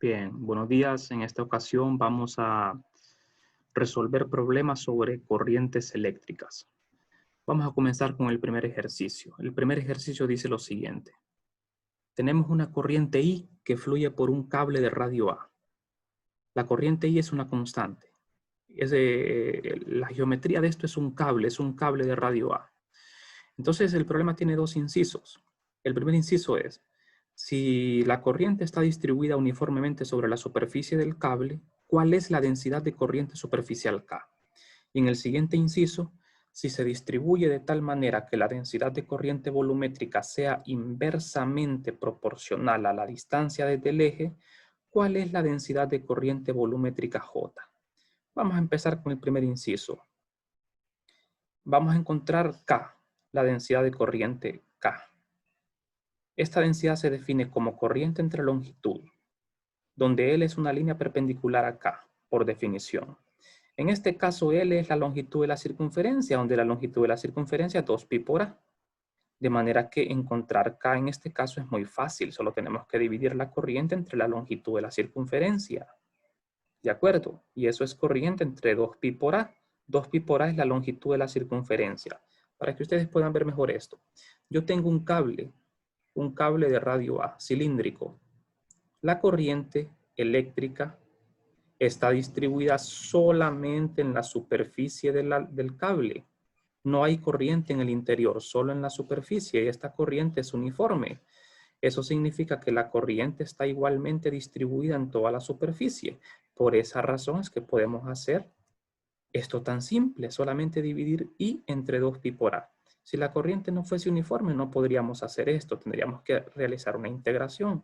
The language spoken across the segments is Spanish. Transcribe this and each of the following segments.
Bien, buenos días. En esta ocasión vamos a resolver problemas sobre corrientes eléctricas. Vamos a comenzar con el primer ejercicio. El primer ejercicio dice lo siguiente. Tenemos una corriente I que fluye por un cable de radio A. La corriente I es una constante. La geometría de esto es un cable de radio A. Entonces el problema tiene dos incisos. El primer inciso es, si la corriente está distribuida uniformemente sobre la superficie del cable, ¿cuál es la densidad de corriente superficial K? Y en el siguiente inciso, si se distribuye de tal manera que la densidad de corriente volumétrica sea inversamente proporcional a la distancia desde el eje, ¿cuál es la densidad de corriente volumétrica J? Vamos a empezar con el primer inciso. Vamos a encontrar K, la densidad de corriente K. Esta densidad se define como corriente entre longitud, donde L es una línea perpendicular a K, por definición. En este caso, L es la longitud de la circunferencia, donde la longitud de la circunferencia es 2pi por A. De manera que encontrar K en este caso es muy fácil, solo tenemos que dividir la corriente entre la longitud de la circunferencia. ¿De acuerdo? Y eso es corriente entre 2pi por A. 2pi por A es la longitud de la circunferencia. Para que ustedes puedan ver mejor esto. Yo tengo un cable de radio A, cilíndrico. La corriente eléctrica está distribuida solamente en la superficie del cable. No hay corriente en el interior, solo en la superficie, y esta corriente es uniforme. Eso significa que la corriente está igualmente distribuida en toda la superficie. Por esa razón es que podemos hacer esto tan simple, solamente dividir I entre 2pi por A. Si la corriente no fuese uniforme, no podríamos hacer esto, tendríamos que realizar una integración.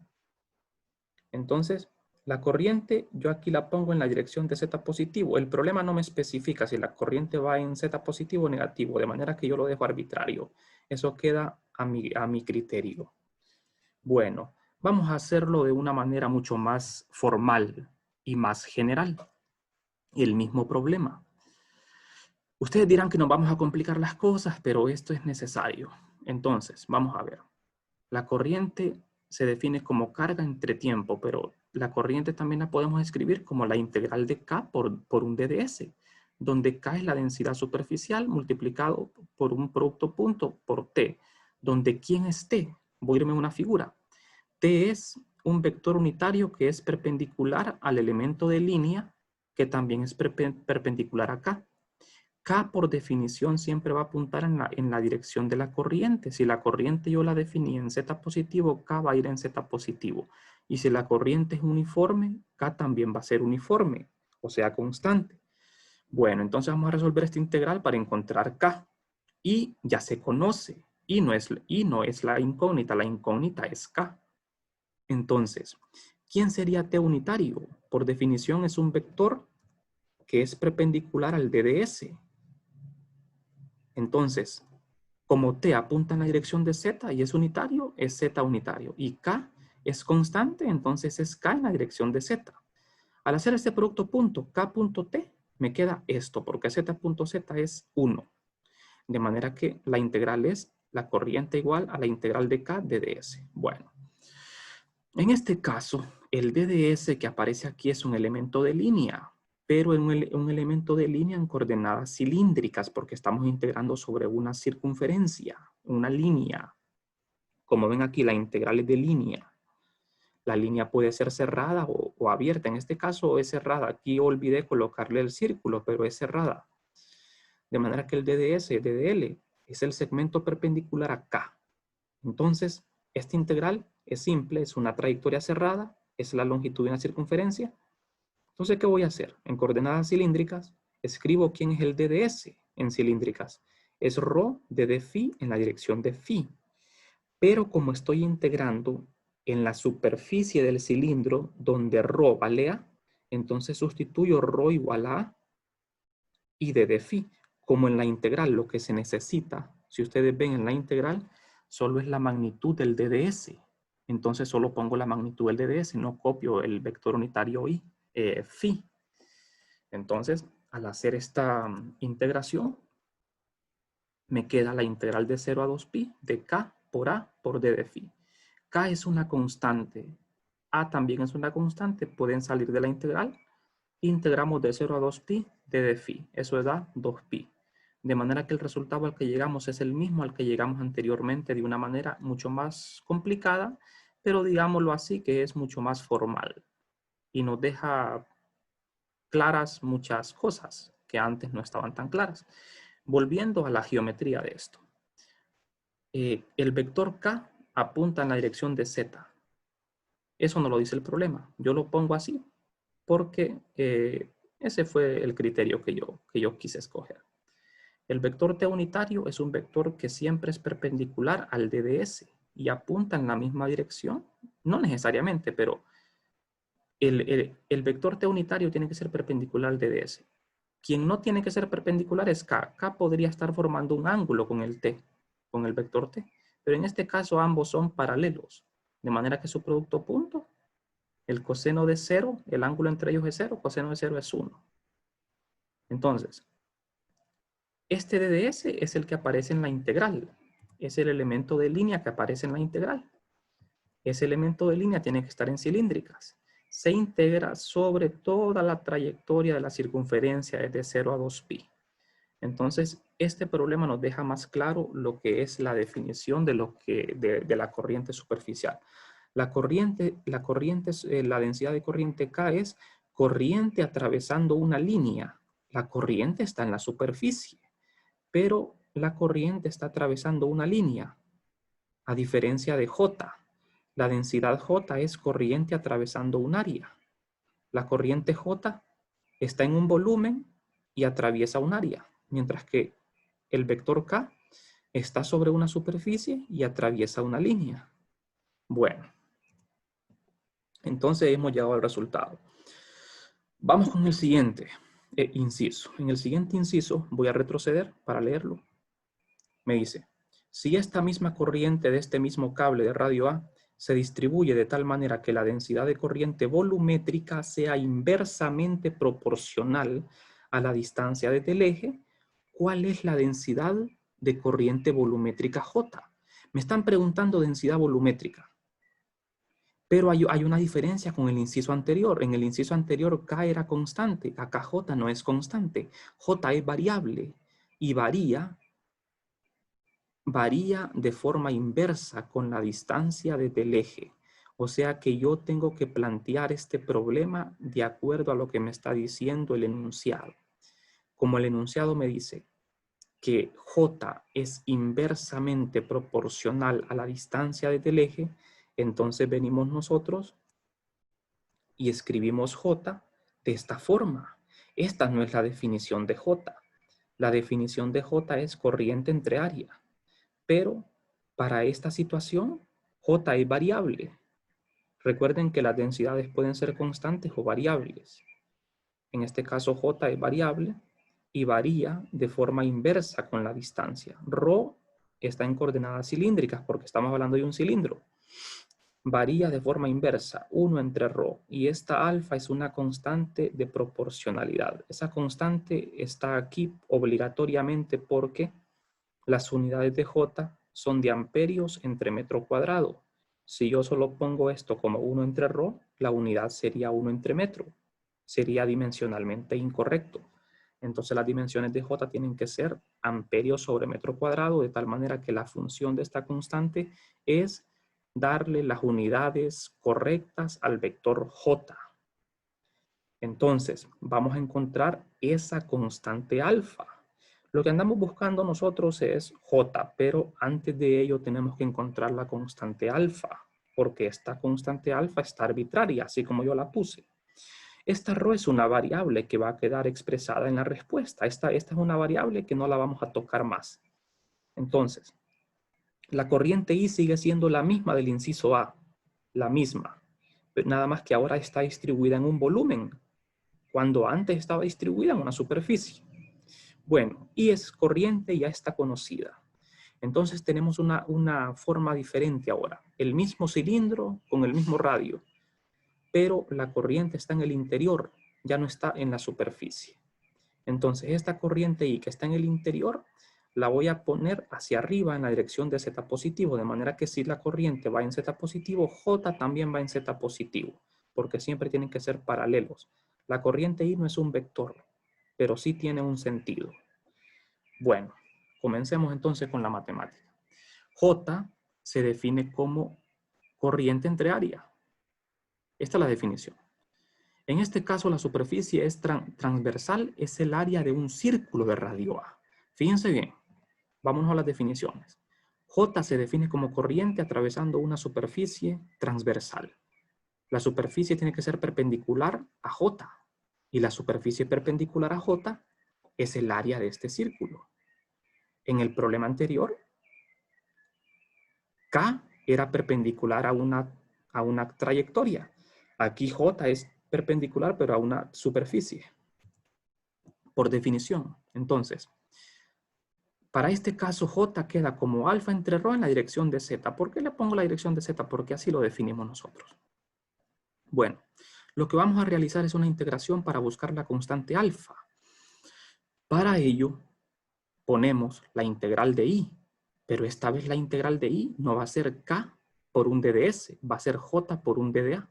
Entonces, la corriente, yo aquí la pongo en la dirección de Z positivo. El problema no me especifica si la corriente va en Z positivo o negativo, de manera que yo lo dejo arbitrario. Eso queda a mi criterio. Bueno, vamos a hacerlo de una manera mucho más formal y más general. El mismo problema. Ustedes dirán que nos vamos a complicar las cosas, pero esto es necesario. Entonces, vamos a ver. La corriente se define como carga entre tiempo, pero la corriente también la podemos escribir como la integral de K por un DDS, donde K es la densidad superficial multiplicado por un producto punto por T, donde ¿quién es T? Voy a irme a una figura. T es un vector unitario que es perpendicular al elemento de línea, que también es perpendicular a K. K por definición siempre va a apuntar en la dirección de la corriente. Si la corriente yo la definí en Z positivo, K va a ir en Z positivo. Y si la corriente es uniforme, K también va a ser uniforme, o sea, constante. Bueno, entonces vamos a resolver esta integral para encontrar K. Y ya se conoce. Y no es la incógnita es K. Entonces, ¿quién sería T unitario? Por definición es un vector que es perpendicular al DDS. Entonces, como T apunta en la dirección de Z y es unitario, es Z unitario. Y K es constante, entonces es K en la dirección de Z. Al hacer este producto punto, K.T, me queda esto, porque Z.Z es 1. De manera que la integral es la corriente igual a la integral de K de ds. Bueno, en este caso, el DDS que aparece aquí es un elemento de línea, pero un elemento de línea en coordenadas cilíndricas, porque estamos integrando sobre una circunferencia, una línea. Como ven aquí, la integral es de línea. La línea puede ser cerrada o abierta. En este caso es cerrada. Aquí olvidé colocarle el círculo, pero es cerrada. De manera que el DDL, es el segmento perpendicular a K. Entonces, esta integral es simple, es una trayectoria cerrada, es la longitud de una circunferencia. Entonces, ¿qué voy a hacer? En coordenadas cilíndricas, escribo quién es el DDS en cilíndricas. Es ρ de dφ en la dirección de φ. Pero como estoy integrando en la superficie del cilindro donde ρ vale A, entonces sustituyo ρ igual a A y de dφ. Como en la integral lo que se necesita, si ustedes ven en la integral, solo es la magnitud del DDS. Entonces solo pongo la magnitud del DDS, no copio el vector unitario y phi. Entonces, al hacer esta integración, me queda la integral de 0 a 2pi de K por A por D de phi. K es una constante. A también es una constante, pueden salir de la integral. Integramos de 0 a 2pi de phi, eso da 2pi. De manera que el resultado al que llegamos es el mismo al que llegamos anteriormente de una manera mucho más complicada, pero digámoslo así que es mucho más formal y nos deja claras muchas cosas que antes no estaban tan claras. Volviendo a la geometría de esto. El vector k apunta en la dirección de z. Eso no lo dice el problema. Yo lo pongo así porque ese fue el criterio que yo quise escoger. El vector t unitario es un vector que siempre es perpendicular al DDS y apunta en la misma dirección. No necesariamente, pero el vector t unitario tiene que ser perpendicular al DDS. Quien no tiene que ser perpendicular es k. K podría estar formando un ángulo con el t, con el vector t. Pero en este caso ambos son paralelos. De manera que su producto punto, el coseno de 0, el ángulo entre ellos es 0, coseno de 0 es 1. Entonces, este DDS es el que aparece en la integral. Es el elemento de línea que aparece en la integral. Ese elemento de línea tiene que estar en cilíndricas. Se integra sobre toda la trayectoria de la circunferencia desde 0 a 2pi. Entonces, este problema nos deja más claro lo que es la definición de la corriente superficial. La densidad de corriente K es corriente atravesando una línea. La corriente está en la superficie, pero la corriente está atravesando una línea, a diferencia de J. La densidad J es corriente atravesando un área. La corriente J está en un volumen y atraviesa un área, mientras que el vector K está sobre una superficie y atraviesa una línea. Bueno, entonces hemos llegado al resultado. Vamos con el siguiente inciso. En el siguiente inciso voy a retroceder para leerlo. Me dice, si esta misma corriente de este mismo cable de radio A se distribuye de tal manera que la densidad de corriente volumétrica sea inversamente proporcional a la distancia del eje, ¿cuál es la densidad de corriente volumétrica J? Me están preguntando densidad volumétrica. Pero hay una diferencia con el inciso anterior. En el inciso anterior K era constante, acá J no es constante. J es variable y varía de forma inversa con la distancia desde el eje. O sea que yo tengo que plantear este problema de acuerdo a lo que me está diciendo el enunciado. Como el enunciado me dice que J es inversamente proporcional a la distancia desde el eje, entonces venimos nosotros y escribimos J de esta forma. Esta no es la definición de J. La definición de J es corriente entre área. Pero para esta situación, J es variable. Recuerden que las densidades pueden ser constantes o variables. En este caso, J es variable y varía de forma inversa con la distancia. Rho está en coordenadas cilíndricas porque estamos hablando de un cilindro. Varía de forma inversa, 1 entre rho. Y esta alfa es una constante de proporcionalidad. Esa constante está aquí obligatoriamente porque las unidades de J son de amperios entre metro cuadrado. Si yo solo pongo esto como 1 entre rho, la unidad sería 1 entre metro. Sería dimensionalmente incorrecto. Entonces las dimensiones de J tienen que ser amperios sobre metro cuadrado, de tal manera que la función de esta constante es darle las unidades correctas al vector J. Entonces, vamos a encontrar esa constante alfa. Lo que andamos buscando nosotros es J, pero antes de ello tenemos que encontrar la constante alfa, porque esta constante alfa está arbitraria, así como yo la puse. Esta ρ es una variable que va a quedar expresada en la respuesta. Esta es una variable que no la vamos a tocar más. Entonces, la corriente I sigue siendo la misma del inciso A, la misma, pero nada más que ahora está distribuida en un volumen, cuando antes estaba distribuida en una superficie. Bueno, I es corriente, ya está conocida. Entonces tenemos una forma diferente ahora. El mismo cilindro con el mismo radio, pero la corriente está en el interior, ya no está en la superficie. Entonces esta corriente I que está en el interior la voy a poner hacia arriba en la dirección de Z positivo, de manera que si la corriente va en Z positivo, J también va en Z positivo, porque siempre tienen que ser paralelos. La corriente I no es un vector, pero sí tiene un sentido. Bueno, comencemos entonces con la matemática. J se define como corriente entre áreas. Esta es la definición. En este caso, la superficie es transversal, es el área de un círculo de radio A. Fíjense bien, vámonos a las definiciones. J se define como corriente atravesando una superficie transversal. La superficie tiene que ser perpendicular a J. Y la superficie perpendicular a J es el área de este círculo. En el problema anterior, K era perpendicular a una trayectoria. Aquí J es perpendicular, pero a una superficie. Por definición. Entonces, para este caso, J queda como alfa entre ρ en la dirección de Z. ¿Por qué le pongo la dirección de Z? Porque así lo definimos nosotros. Bueno, lo que vamos a realizar es una integración para buscar la constante alfa. Para ello, ponemos la integral de I, pero esta vez la integral de I no va a ser K por un d de S, va a ser J por un d de A.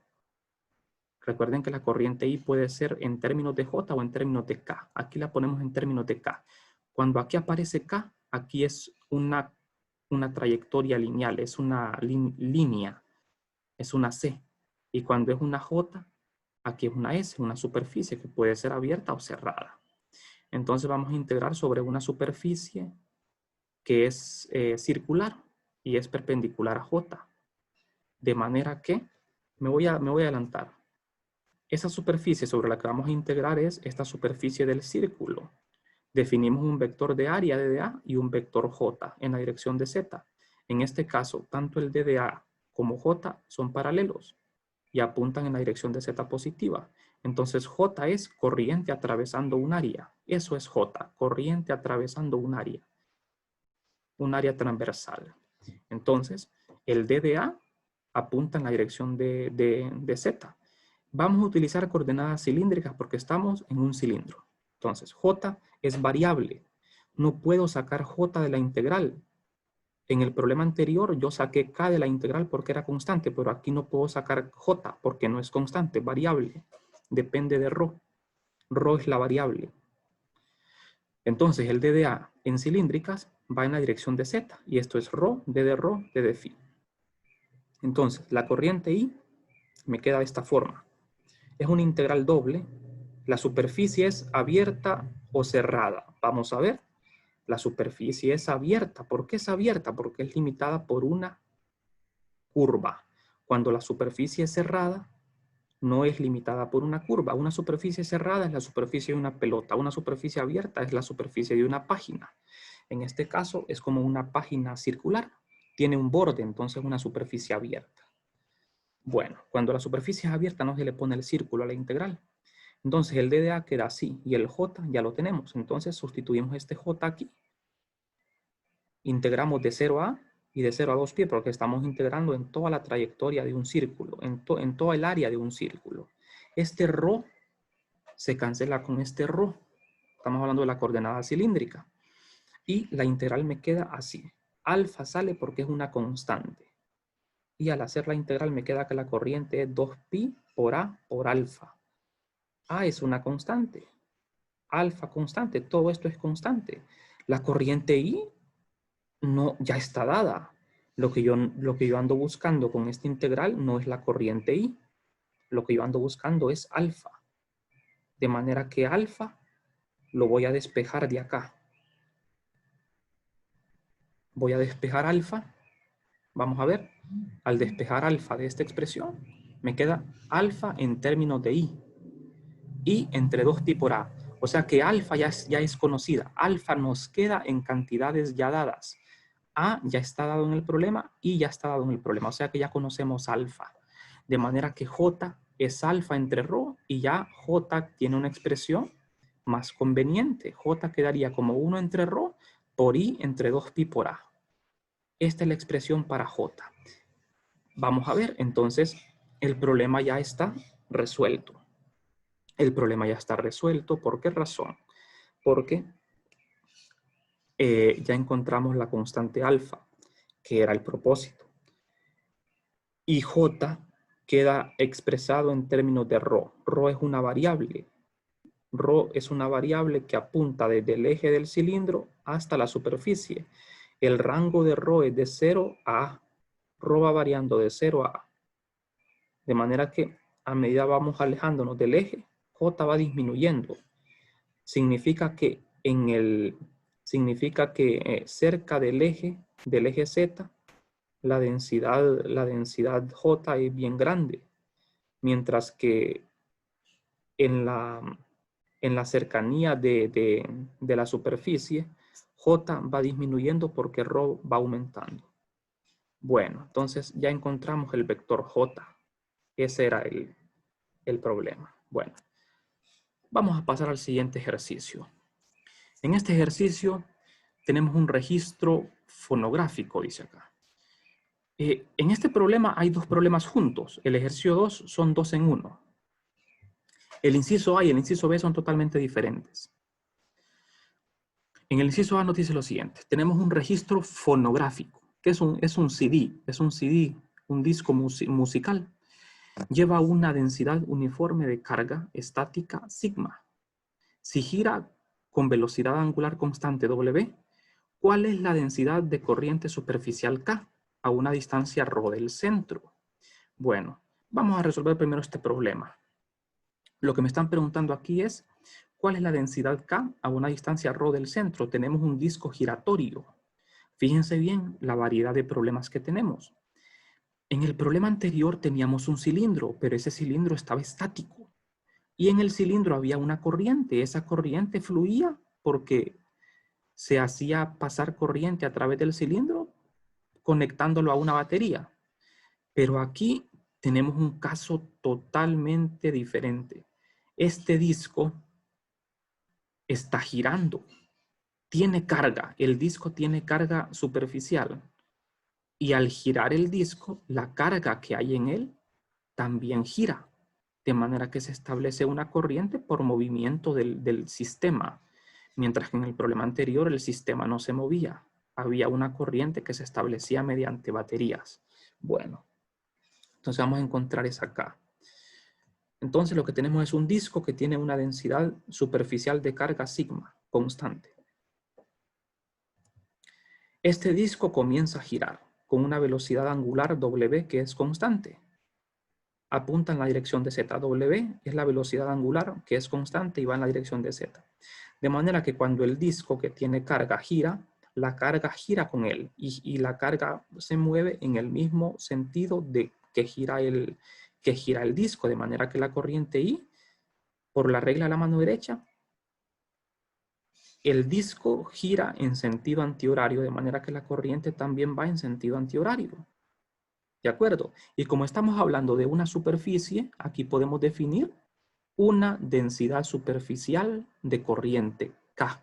Recuerden que la corriente I puede ser en términos de J o en términos de K. Aquí la ponemos en términos de K. Cuando aquí aparece K, aquí es una trayectoria lineal, es una línea, es una C. Y cuando es una J, aquí es una S, una superficie que puede ser abierta o cerrada. Entonces vamos a integrar sobre una superficie que es circular y es perpendicular a J. De manera que, me voy a adelantar. Esa superficie sobre la que vamos a integrar es esta superficie del círculo. Definimos un vector de área DDA y un vector J en la dirección de Z. En este caso, tanto el DDA como J son paralelos y apuntan en la dirección de Z positiva. Entonces J es corriente atravesando un área. Eso es J, corriente atravesando un área transversal. Entonces, el DDA apunta en la dirección de Z. Vamos a utilizar coordenadas cilíndricas porque estamos en un cilindro. Entonces, J es variable. No puedo sacar J de la integral. En el problema anterior yo saqué K de la integral porque era constante, pero aquí no puedo sacar J porque no es constante, variable. Depende de ρ. ρ es la variable. Entonces, el DDA en cilíndricas va en la dirección de Z. Y esto es ρ, d de ρ, d de phi. Entonces, la corriente I me queda de esta forma. Es una integral doble. La superficie es abierta o cerrada. Vamos a ver. La superficie es abierta. ¿Por qué es abierta? Porque es limitada por una curva. Cuando la superficie es cerrada, no es limitada por una curva. Una superficie cerrada es la superficie de una pelota. Una superficie abierta es la superficie de una página. En este caso es como una página circular. Tiene un borde, entonces una superficie abierta. Bueno, cuando la superficie es abierta no se le pone el círculo a la integral. Entonces el DDA queda así y el J ya lo tenemos. Entonces sustituimos este J aquí. Integramos de 0 a y de 0 a 2 pi porque estamos integrando en toda la trayectoria de un círculo, en toda el área de un círculo. Este ρ se cancela con este ρ. Estamos hablando de la coordenada cilíndrica. Y la integral me queda así. Alfa sale porque es una constante. Y al hacer la integral me queda que la corriente es 2pi por A por alfa. A es una constante. Alfa constante. Todo esto es constante. La corriente I no, ya está dada. Lo que yo ando buscando con esta integral no es la corriente I. Lo que yo ando buscando es alfa. De manera que alfa lo voy a despejar de acá. Voy a despejar alfa. Vamos a ver. Al despejar alfa de esta expresión, me queda alfa en términos de I. I entre 2pi por A. O sea que alfa ya es conocida. Alfa nos queda en cantidades ya dadas. A ya está dado en el problema, I ya está dado en el problema. O sea que ya conocemos alfa. De manera que J es alfa entre ρ y ya J tiene una expresión más conveniente. J quedaría como 1 entre ρ por I entre 2pi por A. Esta es la expresión para J. Vamos a ver, entonces el problema ya está resuelto. El problema ya está resuelto. ¿Por qué razón? Porque ya encontramos la constante alfa, que era el propósito. Y J queda expresado en términos de ρ. ρ es una variable. ρ es una variable que apunta desde el eje del cilindro hasta la superficie. El rango de ρ es de 0 a A. ρ va variando de 0 a A. De manera que a medida vamos alejándonos del eje, J va disminuyendo. Significa que cerca del eje Z, la densidad J es bien grande, mientras que en la cercanía de la superficie, J va disminuyendo porque ρ va aumentando. Bueno, entonces ya encontramos el vector J. Ese era el problema. Bueno, vamos a pasar al siguiente ejercicio. En este ejercicio tenemos un registro fonográfico, dice acá. En este problema hay dos problemas juntos. El ejercicio 2 son 2 en 1. El inciso A y el inciso B son totalmente diferentes. En el inciso A nos dice lo siguiente. Tenemos un registro fonográfico, que es un CD, un disco musical. Lleva una densidad uniforme de carga estática sigma. Si gira con velocidad angular constante W, ¿cuál es la densidad de corriente superficial K a una distancia ρ del centro? Bueno, vamos a resolver primero este problema. Lo que me están preguntando aquí es, ¿cuál es la densidad K a una distancia ρ del centro? Tenemos un disco giratorio. Fíjense bien la variedad de problemas que tenemos. En el problema anterior teníamos un cilindro, pero ese cilindro estaba estático. Y en el cilindro había una corriente. Esa corriente fluía porque se hacía pasar corriente a través del cilindro conectándolo a una batería. Pero aquí tenemos un caso totalmente diferente. Este disco está girando, tiene carga, el disco tiene carga superficial y al girar el disco, la carga que hay en él también gira, de manera que se establece una corriente por movimiento del sistema, mientras que en el problema anterior el sistema no se movía, había una corriente que se establecía mediante baterías. Bueno, entonces vamos a encontrar esa acá. Entonces lo que tenemos es un disco que tiene una densidad superficial de carga sigma, constante. Este disco comienza a girar con una velocidad angular W que es constante. Apunta en la dirección de Z. W es la velocidad angular que es constante y va en la dirección de Z. De manera que cuando el disco que tiene carga gira, la carga gira con él y la carga se mueve en el mismo sentido de que gira el disco, de manera que la corriente I, por la regla de la mano derecha, el disco gira en sentido antihorario, de manera que la corriente también va en sentido antihorario. ¿De acuerdo? Y como estamos hablando de una superficie, aquí podemos definir una densidad superficial de corriente K.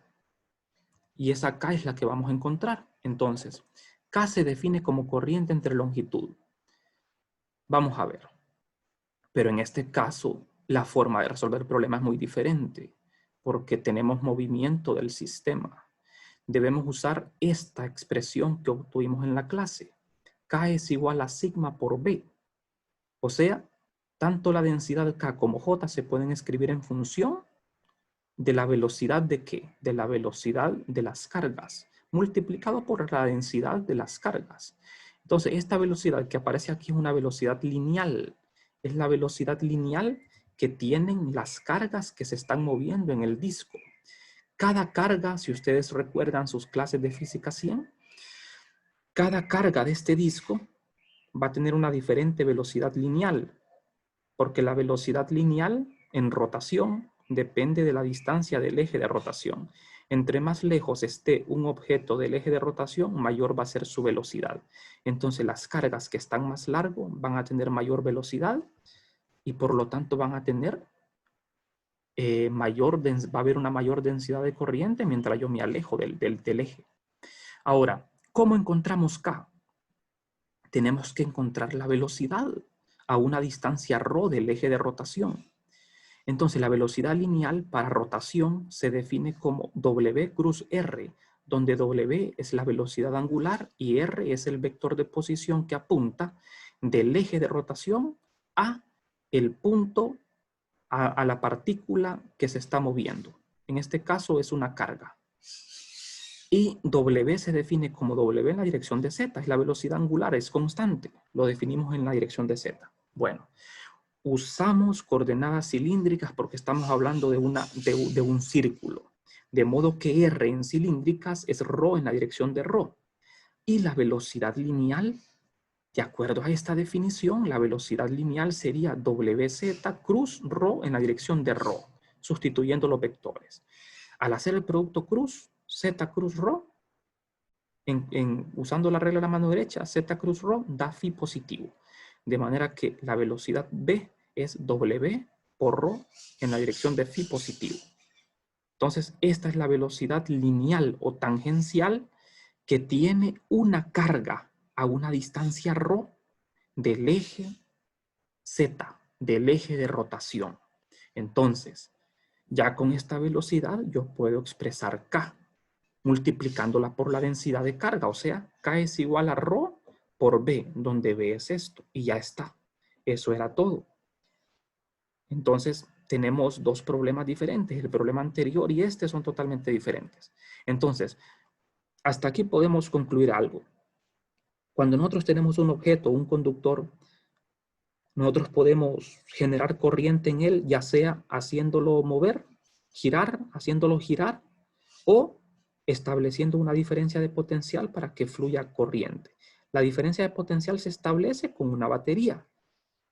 Y esa K es la que vamos a encontrar. Entonces, K se define como corriente entre longitud. Vamos a ver. Pero en este caso, la forma de resolver el problema es muy diferente, porque tenemos movimiento del sistema. Debemos usar esta expresión que obtuvimos en la clase. K es igual a sigma por B. O sea, tanto la densidad K como J se pueden escribir en función de la velocidad de ¿qué? De la velocidad de las cargas, multiplicado por la densidad de las cargas. Entonces, esta velocidad que aparece aquí es una velocidad lineal. Es la velocidad lineal que tienen las cargas que se están moviendo en el disco. Cada carga, si ustedes recuerdan sus clases de física 100, cada carga de este disco va a tener una diferente velocidad lineal, porque la velocidad lineal en rotación depende de la distancia del eje de rotación. Entre más lejos esté un objeto del eje de rotación, mayor va a ser su velocidad. Entonces las cargas que están más largo van a tener mayor velocidad y por lo tanto van a tener va a haber una mayor densidad de corriente mientras yo me alejo del eje. Ahora, ¿cómo encontramos K? Tenemos que encontrar la velocidad a una distancia ρ del eje de rotación. Entonces, la velocidad lineal para rotación se define como W cruz R. donde W es la velocidad angular y R es el vector de posición que apunta del eje de rotación a el punto, a la partícula que se está moviendo. En este caso es una carga. Y W se define como W en la dirección de Z, es la velocidad angular, es constante. Lo definimos en la dirección de Z. Bueno, usamos coordenadas cilíndricas porque estamos hablando de un círculo. De modo que R en cilíndricas es ρ en la dirección de ρ. Y la velocidad lineal, de acuerdo a esta definición, la velocidad lineal sería WZ cruz ρ en la dirección de ρ, sustituyendo los vectores. Al hacer el producto cruz, Z cruz ρ, usando la regla de la mano derecha, Z cruz ρ da phi positivo. De manera que la velocidad B es W por ρ en la dirección de phi positivo. Entonces, esta es la velocidad lineal o tangencial que tiene una carga a una distancia ρ del eje Z, del eje de rotación. Entonces, ya con esta velocidad yo puedo expresar K, multiplicándola por la densidad de carga. O sea, K es igual a ρ por B, donde B es esto. Y ya está. Eso era todo. Entonces, tenemos dos problemas diferentes. El problema anterior y este son totalmente diferentes. Entonces, hasta aquí podemos concluir algo. Cuando nosotros tenemos un objeto, un conductor, nosotros podemos generar corriente en él, ya sea haciéndolo mover, girar, haciéndolo girar, o estableciendo una diferencia de potencial para que fluya corriente. La diferencia de potencial se establece con una batería.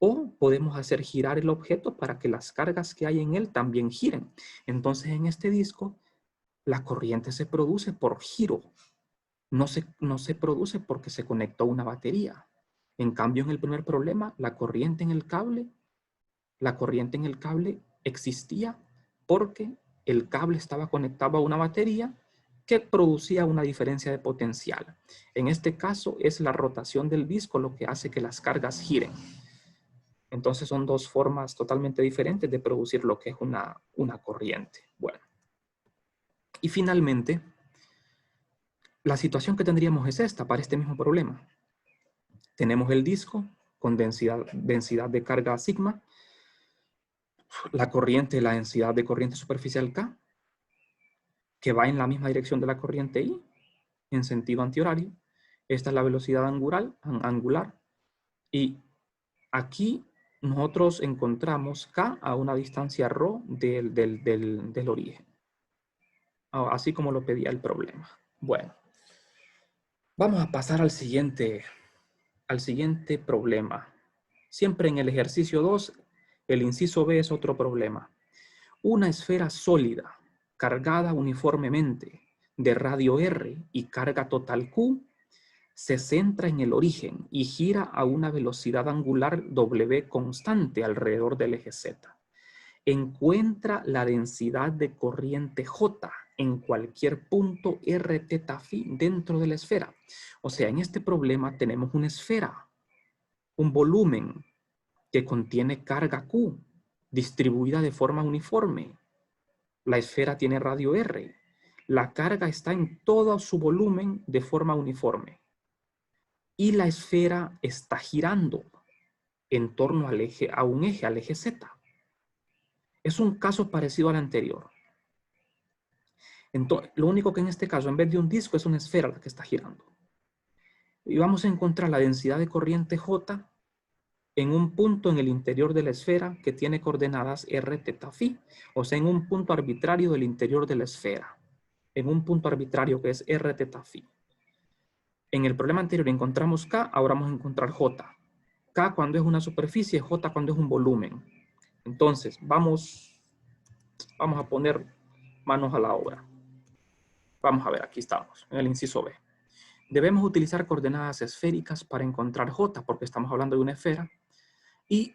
O podemos hacer girar el objeto para que las cargas que hay en él también giren. Entonces, en este disco, la corriente se produce por giro. No se produce porque se conectó una batería. En cambio, en el primer problema, la corriente en el cable existía porque el cable estaba conectado a una batería que producía una diferencia de potencial. En este caso, es la rotación del disco lo que hace que las cargas giren. Entonces son dos formas totalmente diferentes de producir lo que es una corriente. Bueno. Y finalmente, la situación que tendríamos es esta para este mismo problema. Tenemos el disco con densidad de carga sigma, la densidad de corriente superficial K, que va en la misma dirección de la corriente I, en sentido antihorario. Esta es la velocidad angular. Y aquí nosotros encontramos K a una distancia ρ del origen. Así como lo pedía el problema. Bueno, vamos a pasar al siguiente problema. Siempre en el ejercicio 2, el inciso B es otro problema. Una esfera sólida, cargada uniformemente, de radio R y carga total Q, se centra en el origen y gira a una velocidad angular W constante alrededor del eje Z. Encuentra la densidad de corriente J en cualquier punto R teta phi dentro de la esfera. O sea, en este problema tenemos una esfera, un volumen que contiene carga Q distribuida de forma uniforme. La esfera tiene radio R. La carga está en todo su volumen de forma uniforme. Y la esfera está girando en torno al eje Z. Es un caso parecido al anterior. Entonces, lo único que en este caso, en vez de un disco, es una esfera la que está girando. Y vamos a encontrar la densidad de corriente J en un punto en el interior de la esfera que tiene coordenadas R teta phi. O sea, en un punto arbitrario del interior de la esfera. En un punto arbitrario que es R teta phi. En el problema anterior encontramos K, ahora vamos a encontrar J. K cuando es una superficie, J cuando es un volumen. Entonces, vamos a poner manos a la obra. Vamos a ver, aquí estamos, en el inciso B. Debemos utilizar coordenadas esféricas para encontrar J, porque estamos hablando de una esfera. Y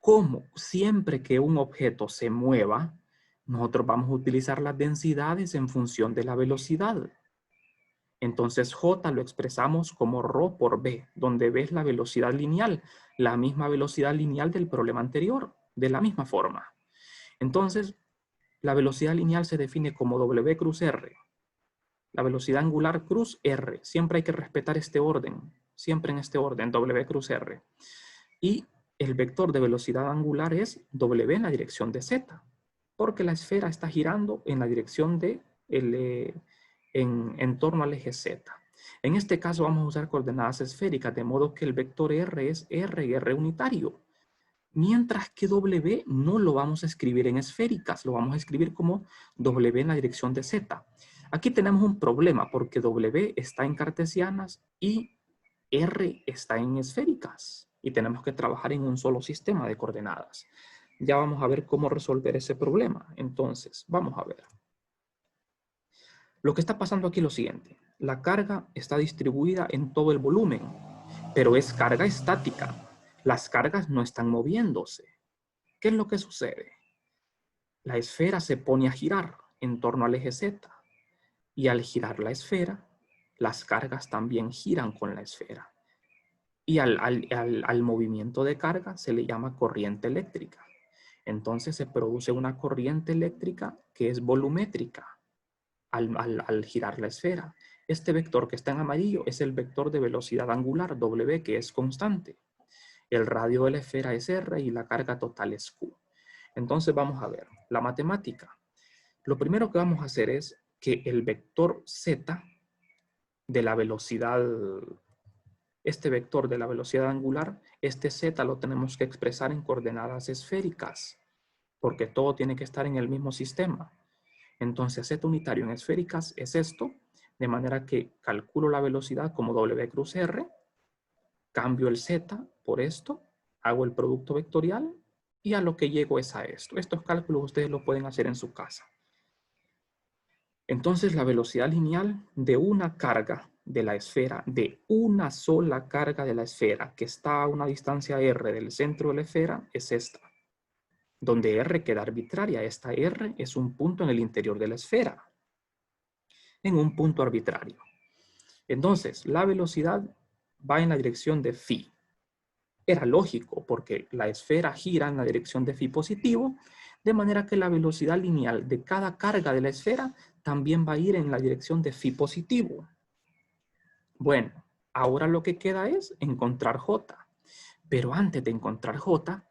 como siempre que un objeto se mueva, nosotros vamos a utilizar las densidades en función de la velocidad. Entonces J lo expresamos como ρ por B, donde B es la velocidad lineal, la misma velocidad lineal del problema anterior, de la misma forma. Entonces, la velocidad lineal se define como W cruz R. La velocidad angular cruz R. Siempre hay que respetar este orden. Siempre en este orden, W cruz R. Y el vector de velocidad angular es W en la dirección de Z. Porque la esfera está girando en la dirección de en torno al eje Z. En este caso vamos a usar coordenadas esféricas, de modo que el vector R es R y R unitario. Mientras que W no lo vamos a escribir en esféricas, lo vamos a escribir como W en la dirección de Z. Aquí tenemos un problema porque W está en cartesianas y R está en esféricas. Y tenemos que trabajar en un solo sistema de coordenadas. Ya vamos a ver cómo resolver ese problema. Entonces, vamos a ver. Lo que está pasando aquí es lo siguiente. La carga está distribuida en todo el volumen, pero es carga estática. Las cargas no están moviéndose. ¿Qué es lo que sucede? La esfera se pone a girar en torno al eje Z. Y al girar la esfera, las cargas también giran con la esfera. Y al movimiento de carga se le llama corriente eléctrica. Entonces se produce una corriente eléctrica que es volumétrica al girar la esfera. Este vector que está en amarillo es el vector de velocidad angular, W, que es constante. El radio de la esfera es R y la carga total es Q. Entonces vamos a ver la matemática. Lo primero que vamos a hacer es que el vector Z de la velocidad, este vector de la velocidad angular, este Z lo tenemos que expresar en coordenadas esféricas, porque todo tiene que estar en el mismo sistema. Entonces Z unitario en esféricas es esto, de manera que calculo la velocidad como W cruz R, cambio el Z por esto, hago el producto vectorial y a lo que llego es a esto. Estos cálculos ustedes los pueden hacer en su casa. Entonces la velocidad lineal de una carga de la esfera, de una sola carga de la esfera que está a una distancia R del centro de la esfera, es esta. Donde R queda arbitraria. Esta R es un punto en el interior de la esfera. En un punto arbitrario. Entonces, la velocidad va en la dirección de phi. Era lógico porque la esfera gira en la dirección de phi positivo, de manera que la velocidad lineal de cada carga de la esfera también va a ir en la dirección de phi positivo. Bueno, ahora lo que queda es encontrar J. Pero antes de encontrar J,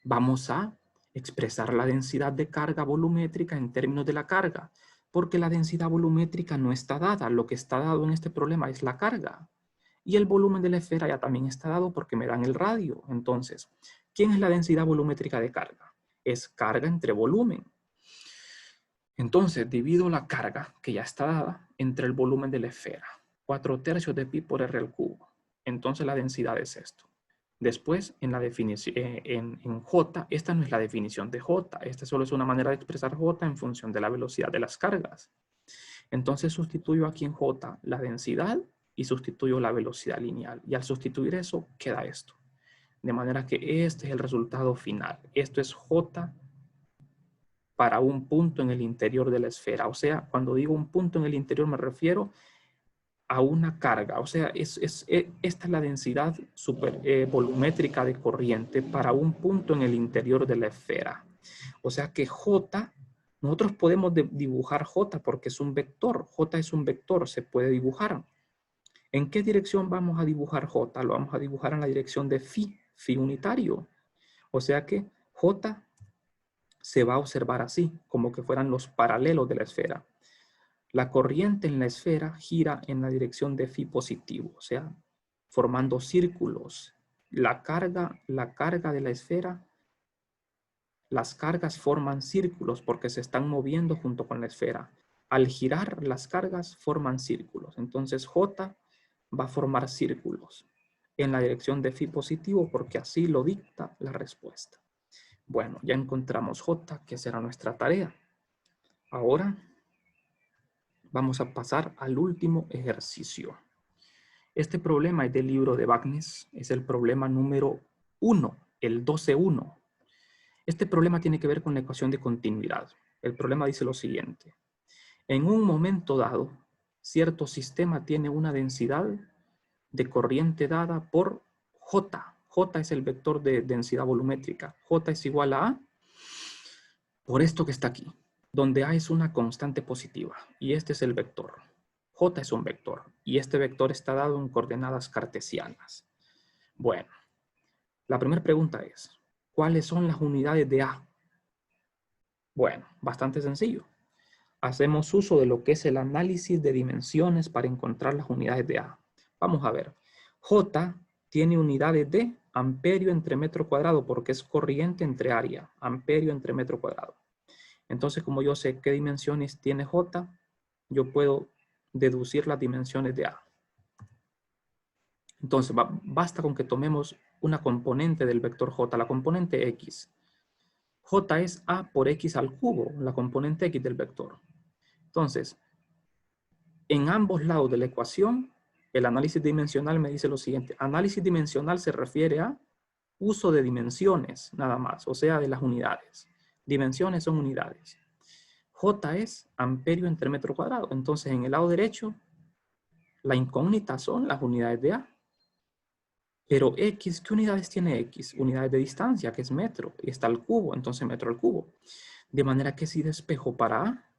vamos a expresar la densidad de carga volumétrica en términos de la carga, porque la densidad volumétrica no está dada. Lo que está dado en este problema es la carga. Y el volumen de la esfera ya también está dado porque me dan el radio. Entonces, ¿quién es la densidad volumétrica de carga? Es carga entre volumen. Entonces, divido la carga, que ya está dada, entre el volumen de la esfera. 4/3 de pi por r al cubo. Entonces, la densidad es esto. Después, en la definición, en J, esta no es la definición de J. Esta solo es una manera de expresar J en función de la velocidad de las cargas. Entonces, sustituyo aquí en J la densidad y sustituyo la velocidad lineal. Y al sustituir eso, queda esto. De manera que este es el resultado final. Esto es J para un punto en el interior de la esfera. O sea, cuando digo un punto en el interior me refiero a una carga. O sea, esta es la densidad volumétrica de corriente para un punto en el interior de la esfera. O sea que J, nosotros podemos dibujar J porque es un vector. J es un vector, se puede dibujar. ¿En qué dirección vamos a dibujar J? Lo vamos a dibujar en la dirección de phi unitario. O sea que J se va a observar así, como que fueran los paralelos de la esfera. La corriente en la esfera gira en la dirección de phi positivo, o sea, formando círculos. La carga de la esfera, las cargas forman círculos porque se están moviendo junto con la esfera. Al girar, las cargas forman círculos. Entonces, J va a formar círculos en la dirección de phi positivo porque así lo dicta la respuesta. Bueno, ya encontramos J, que será nuestra tarea. Ahora vamos a pasar al último ejercicio. Este problema es del libro de Wagner, es el problema número 1, el 12.1. Este problema tiene que ver con la ecuación de continuidad. El problema dice lo siguiente. En un momento dado, cierto sistema tiene una densidad de corriente dada por J. J es el vector de densidad volumétrica. J es igual a por esto que está aquí, donde A es una constante positiva. Y este es el vector. J es un vector y este vector está dado en coordenadas cartesianas. Bueno, la primera pregunta es, ¿cuáles son las unidades de A? Bueno, bastante sencillo. Hacemos uso de lo que es el análisis de dimensiones para encontrar las unidades de A. Vamos a ver. J tiene unidades de amperio entre metro cuadrado porque es corriente entre área. Amperio entre metro cuadrado. Entonces, como yo sé qué dimensiones tiene J, yo puedo deducir las dimensiones de A. Entonces, basta con que tomemos una componente del vector J, la componente X. J es A por X al cubo, la componente X del vector. Entonces, en ambos lados de la ecuación, el análisis dimensional me dice lo siguiente. Análisis dimensional se refiere a uso de dimensiones, nada más, o sea, de las unidades. Dimensiones son unidades. J es amperio entre metro cuadrado. Entonces, en el lado derecho, la incógnita son las unidades de A. Pero X, ¿qué unidades tiene X? Unidades de distancia, que es metro. Y está al cubo, entonces metro al cubo. De manera que si despejo para A,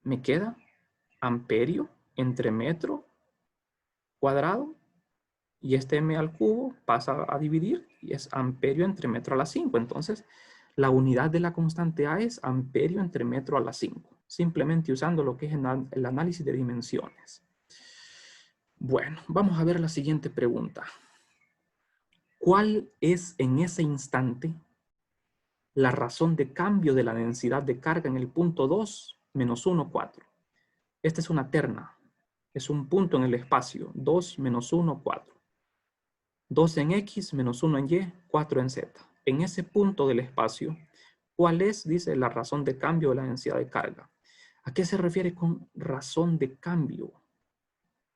me queda amperio entre metro cuadrado. Y este m al cubo pasa a dividir y es amperio entre metro a la 5. Entonces, la unidad de la constante A es amperio entre metro a la 5. Simplemente usando lo que es el análisis de dimensiones. Bueno, vamos a ver la siguiente pregunta. ¿Cuál es en ese instante la razón de cambio de la densidad de carga en el punto 2, menos 1, 4? Esta es una terna. Es un punto en el espacio. 2, menos 1, 4. 2 en X, menos 1 en Y, 4 en Z. En ese punto del espacio, ¿cuál es, dice, la razón de cambio de la densidad de carga? ¿A qué se refiere con razón de cambio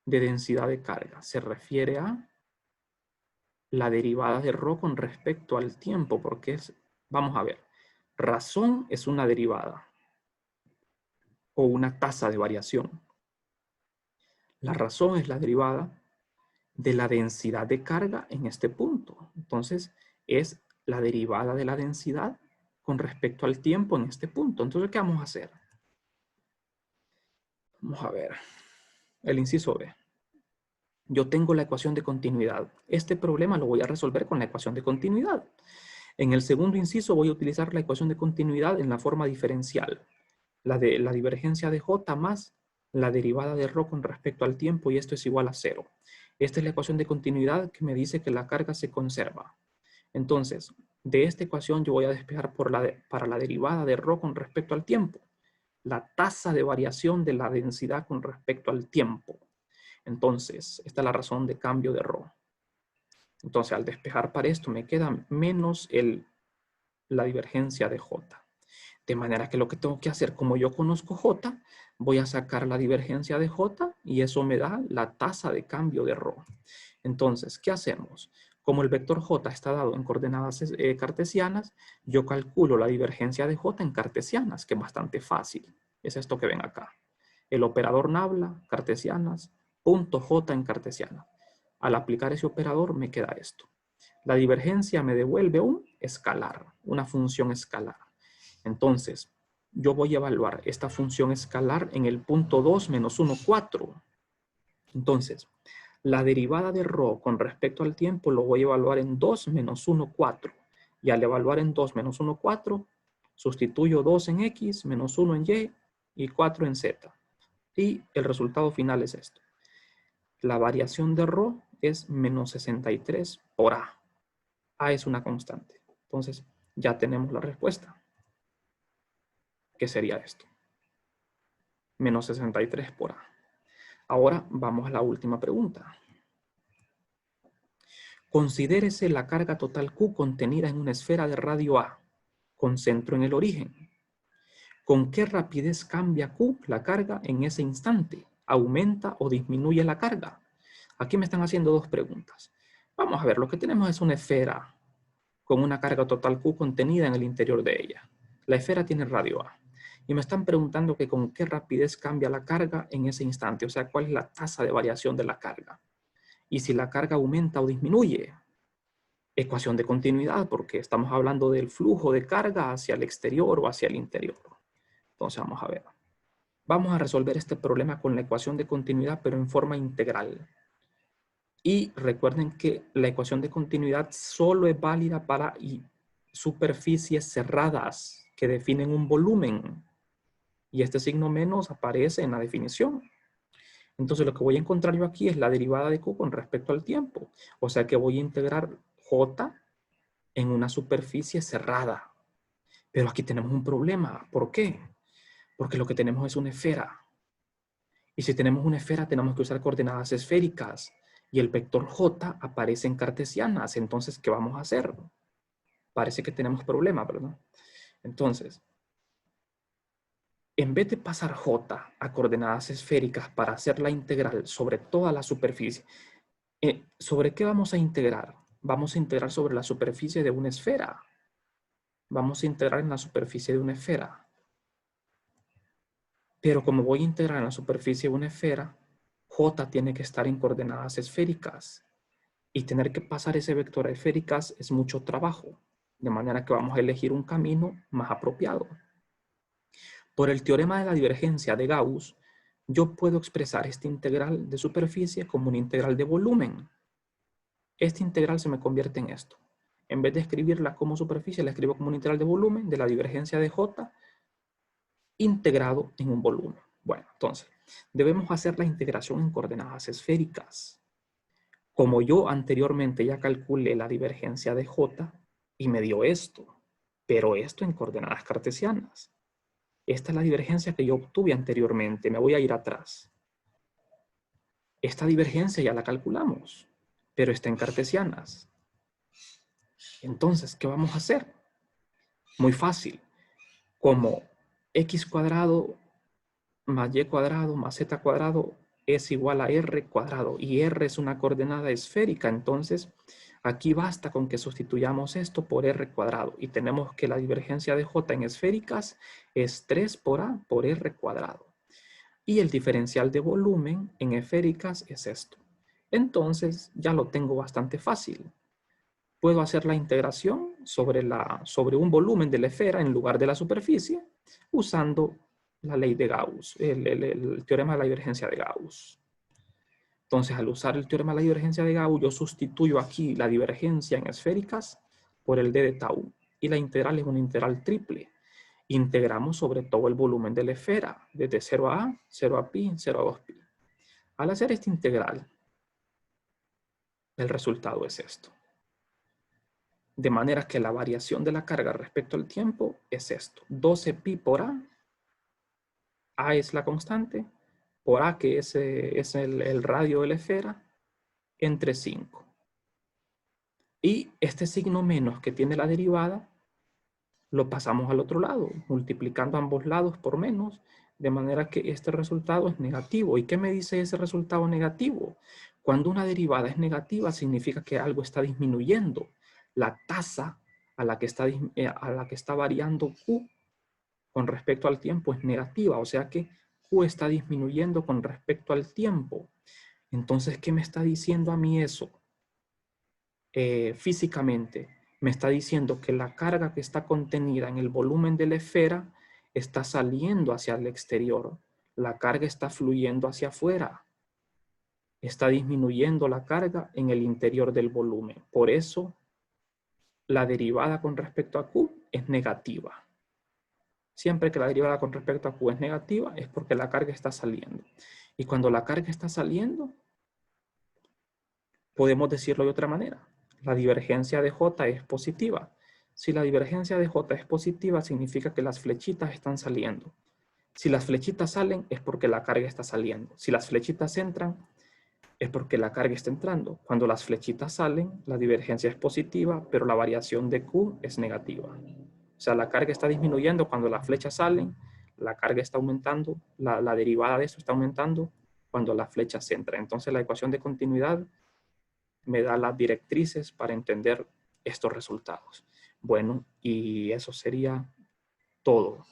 de densidad de carga? Se refiere a la derivada de ρ con respecto al tiempo, porque es, vamos a ver, razón es una derivada o una tasa de variación. La razón es la derivada de la densidad de carga en este punto. Entonces, es la derivada de la densidad con respecto al tiempo en este punto. Entonces, ¿qué vamos a hacer? Vamos a ver. El inciso B. Yo tengo la ecuación de continuidad. Este problema lo voy a resolver con la ecuación de continuidad. En el segundo inciso voy a utilizar la ecuación de continuidad en la forma diferencial. La de la divergencia de J más la derivada de ρ con respecto al tiempo y esto es igual a 0. Esta es la ecuación de continuidad que me dice que la carga se conserva. Entonces, de esta ecuación yo voy a despejar para la derivada de ρ con respecto al tiempo. La tasa de variación de la densidad con respecto al tiempo. Entonces, esta es la razón de cambio de ρ. Entonces, al despejar para esto me queda menos la divergencia de J. De manera que lo que tengo que hacer, como yo conozco J, voy a sacar la divergencia de J y eso me da la tasa de cambio de ρ. Entonces, ¿qué hacemos? Como el vector J está dado en coordenadas cartesianas, yo calculo la divergencia de J en cartesianas, que es bastante fácil. Es esto que ven acá. El operador nabla, cartesianas, punto J en cartesiana. Al aplicar ese operador me queda esto. La divergencia me devuelve un escalar, una función escalar. Entonces, yo voy a evaluar esta función escalar en el punto 2 menos 1, 4. Entonces, la derivada de ρ con respecto al tiempo lo voy a evaluar en 2 menos 1, 4. Y al evaluar en 2 menos 1, 4, sustituyo 2 en X, menos 1 en Y y 4 en Z. Y el resultado final es esto. La variación de ρ es menos 63 por A. A es una constante. Entonces, ya tenemos la respuesta. ¿Qué sería esto? Menos 63 por A. Ahora vamos a la última pregunta. Considérese la carga total Q contenida en una esfera de radio A, con centro en el origen. ¿Con qué rapidez cambia Q la carga en ese instante? ¿Aumenta o disminuye la carga? Aquí me están haciendo dos preguntas. Vamos a ver, lo que tenemos es una esfera con una carga total Q contenida en el interior de ella. La esfera tiene radio A. Y me están preguntando que con qué rapidez cambia la carga en ese instante. O sea, cuál es la tasa de variación de la carga. Y si la carga aumenta o disminuye. Ecuación de continuidad, porque estamos hablando del flujo de carga hacia el exterior o hacia el interior. Entonces vamos a ver. Vamos a resolver este problema con la ecuación de continuidad, pero en forma integral. Y recuerden que la ecuación de continuidad solo es válida para superficies cerradas que definen un volumen. Y este signo menos aparece en la definición. Entonces lo que voy a encontrar yo aquí es la derivada de Q con respecto al tiempo. O sea que voy a integrar J en una superficie cerrada. Pero aquí tenemos un problema. ¿Por qué? Porque lo que tenemos es una esfera. Y si tenemos una esfera, tenemos que usar coordenadas esféricas. Y el vector J aparece en cartesianas. Entonces, ¿qué vamos a hacer? Parece que tenemos problema, ¿verdad? Entonces, en vez de pasar J a coordenadas esféricas para hacer la integral sobre toda la superficie, ¿sobre qué vamos a integrar? Vamos a integrar sobre la superficie de una esfera. Vamos a integrar en la superficie de una esfera. Pero como voy a integrar en la superficie de una esfera, J tiene que estar en coordenadas esféricas. Y tener que pasar ese vector a esféricas es mucho trabajo. De manera que vamos a elegir un camino más apropiado. Por el teorema de la divergencia de Gauss, yo puedo expresar esta integral de superficie como una integral de volumen. Esta integral se me convierte en esto. En vez de escribirla como superficie, la escribo como una integral de volumen de la divergencia de J integrado en un volumen. Bueno, entonces, debemos hacer la integración en coordenadas esféricas. Como yo anteriormente ya calculé la divergencia de J y me dio esto, pero esto en coordenadas cartesianas. Esta es la divergencia que yo obtuve anteriormente. Me voy a ir atrás. Esta divergencia ya la calculamos, pero está en cartesianas. Entonces, ¿qué vamos a hacer? Muy fácil. Como x cuadrado más y cuadrado más z cuadrado es igual a r cuadrado y r es una coordenada esférica, entonces aquí basta con que sustituyamos esto por r cuadrado y tenemos que la divergencia de j en esféricas es 3 por a por r cuadrado y el diferencial de volumen en esféricas es esto. Entonces ya lo tengo bastante fácil. Puedo hacer la integración sobre un volumen de la esfera en lugar de la superficie usando la ley de Gauss, el teorema de la divergencia de Gauss. Entonces, al usar el teorema de la divergencia de Gauss, yo sustituyo aquí la divergencia en esféricas por el d de tau. Y la integral es una integral triple. Integramos sobre todo el volumen de la esfera, desde 0 a a, 0 a pi, 0 a 2pi. Al hacer esta integral, el resultado es esto. De manera que la variación de la carga respecto al tiempo es esto. 12 pi por a. A es la constante. Por a, que es el radio de la esfera, entre 5. Y este signo menos que tiene la derivada, lo pasamos al otro lado, multiplicando ambos lados por menos, de manera que este resultado es negativo. ¿Y qué me dice ese resultado negativo? Cuando una derivada es negativa, significa que algo está disminuyendo. La tasa a la que está variando Q con respecto al tiempo es negativa, o sea que Q está disminuyendo con respecto al tiempo. Entonces, ¿qué me está diciendo a mí eso? Físicamente, me está diciendo que la carga que está contenida en el volumen de la esfera está saliendo hacia el exterior. La carga está fluyendo hacia afuera. Está disminuyendo la carga en el interior del volumen. Por eso, la derivada con respecto a Q es negativa. Siempre que la derivada con respecto a Q es negativa, es porque la carga está saliendo. Y cuando la carga está saliendo, podemos decirlo de otra manera. La divergencia de J es positiva. Si la divergencia de J es positiva, significa que las flechitas están saliendo. Si las flechitas salen, es porque la carga está saliendo. Si las flechitas entran, es porque la carga está entrando. Cuando las flechitas salen, la divergencia es positiva, pero la variación de Q es negativa. O sea, la carga está disminuyendo cuando las flechas salen, la carga está aumentando, la derivada de eso está aumentando cuando las flechas entran. Entonces, la ecuación de continuidad me da las directrices para entender estos resultados. Bueno, y eso sería todo.